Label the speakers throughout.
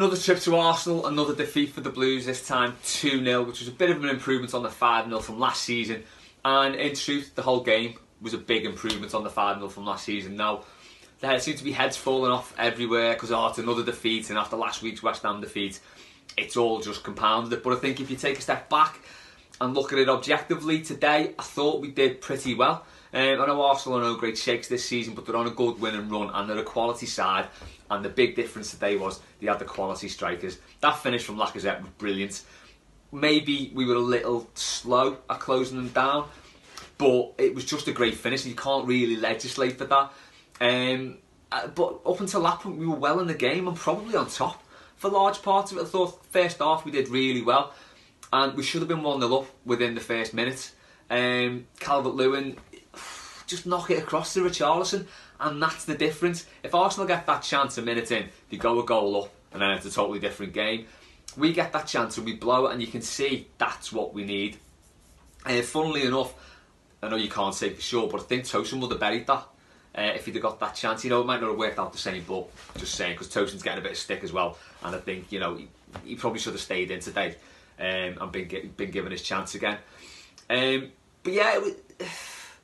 Speaker 1: Another trip to Arsenal, another defeat for the Blues, this time 2-0, which was a bit of an improvement on the 5-0 from last season. And in truth, the whole game was a big improvement on the 5-0 from last season. Now, there seem to be heads falling off everywhere because it's another defeat, and after last week's West Ham defeat, it's all just compounded it. But I think if you take a step back and look at it objectively today, I thought we did pretty well. I know Arsenal are no great shakes this season, but they're on a good winning run and they're a quality side. And the big difference today was they had the quality strikers. That finish from Lacazette was brilliant. Maybe we were a little slow at closing them down, but it was just a great finish. You can't really legislate for that. But up until that point, we were well in the game and probably on top for large parts of it. I thought first half we did really well, and we should have been 1-0 up within the first minute. Calvert-Lewin just knock it across to Richarlison, and that's the difference. If Arsenal get that chance a minute in, they go a goal up, and then it's a totally different game. We get that chance and we blow it, and you can see that's what we need. Funnily enough, I know you can't say for sure, but I think Tosun would have buried that if he'd have got that chance. You know, it might not have worked out the same, but just saying, because Tosun's getting a bit of stick as well, and I think, you know, he probably should have stayed in today and been given his chance again. But yeah,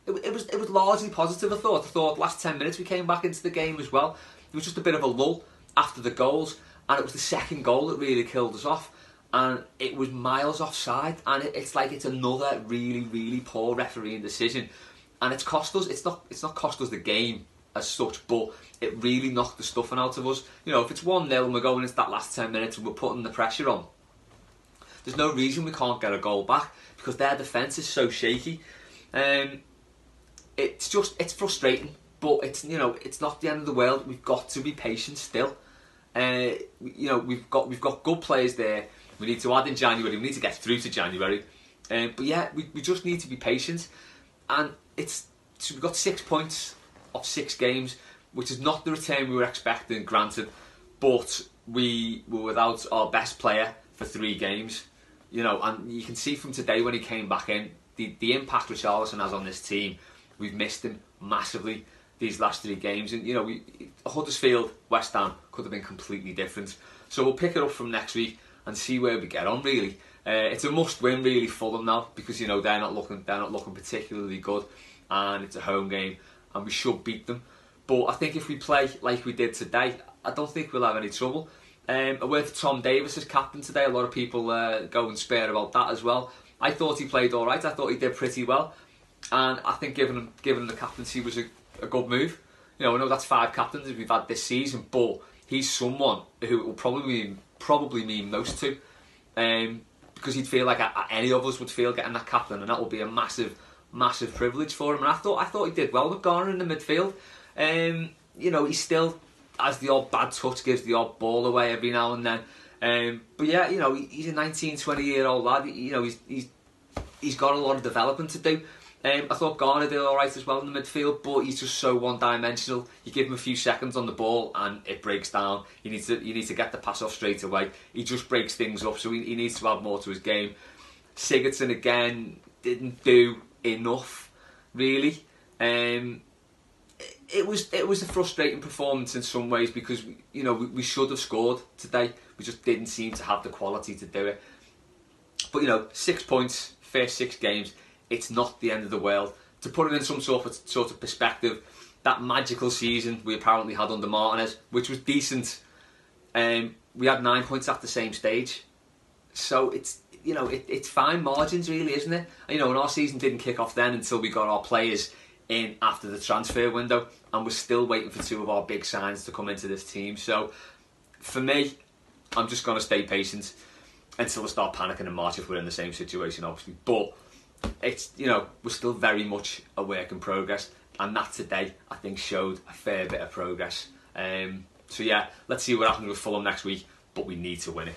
Speaker 1: it was largely positive. I thought last 10 minutes we came back into the game as well. It was just a bit of a lull after the goals, and it was the second goal that really killed us off, and it was miles offside, and it's like it's another really poor refereeing decision, and it's cost us. It's not cost us the game as such, but it really knocked the stuffing out of us. You know, if it's 1-0 and we're going into that last 10 minutes and we're putting the pressure on, there's no reason we can't get a goal back because their defence is so shaky. It's frustrating, but it's not the end of the world. We've got to be patient still. We've got good players there. We need to add in January. We need to get through to January. But yeah, we just need to be patient. And we've got 6 points of 6 games, which is not the return we were expecting, granted. But we were without our best player for 3 games. You know, and you can see from today when he came back in, the impact Richarlison has on this team. We've missed him massively these last 3 games, and you know, Huddersfield, West Ham could have been completely different. So we'll pick it up from next week and see where we get on. Really, it's a must-win really for them now because you know they're not looking particularly good, and it's a home game and we should beat them. But I think if we play like we did today, I don't think we'll have any trouble. A word for Tom Davies as captain today. A lot of people go and spare about that as well. I thought he played all right. I thought he did pretty well, and I think giving him the captaincy was a good move. You know, I know that's 5 captains we've had this season, but he's someone who it will probably mean most to, because he'd feel like any of us would feel getting that captain, and that will be a massive privilege for him. And I thought he did well with Garner in the midfield. You know, he still has the odd bad touch, gives the odd ball away every now and then. But yeah, you know, he's a 19, 20-year-old lad. You know, he's got a lot of development to do. I thought Garner did alright as well in the midfield, but he's just so one-dimensional. You give him a few seconds on the ball and it breaks down. You need to get the pass off straight away. He just breaks things up, so he needs to add more to his game. Sigurdsson again didn't do enough, really. It was a frustrating performance in some ways because we should have scored today. We just didn't seem to have the quality to do it. But you know, 6 points, first 6 games. It's not the end of the world. To put it in some sort of perspective, that magical season we apparently had under Martinez, which was decent, we had 9 points at the same stage. So it's fine margins really, isn't it? And, and our season didn't kick off then until we got our players in after the transfer window, and we're still waiting for 2 of our big signs to come into this team. So for me, I'm just going to stay patient until we start panicking in March if we're in the same situation, obviously. But it's, we're still very much a work in progress, and that today I think showed a fair bit of progress. So yeah, let's see what happens with Fulham next week, but we need to win it.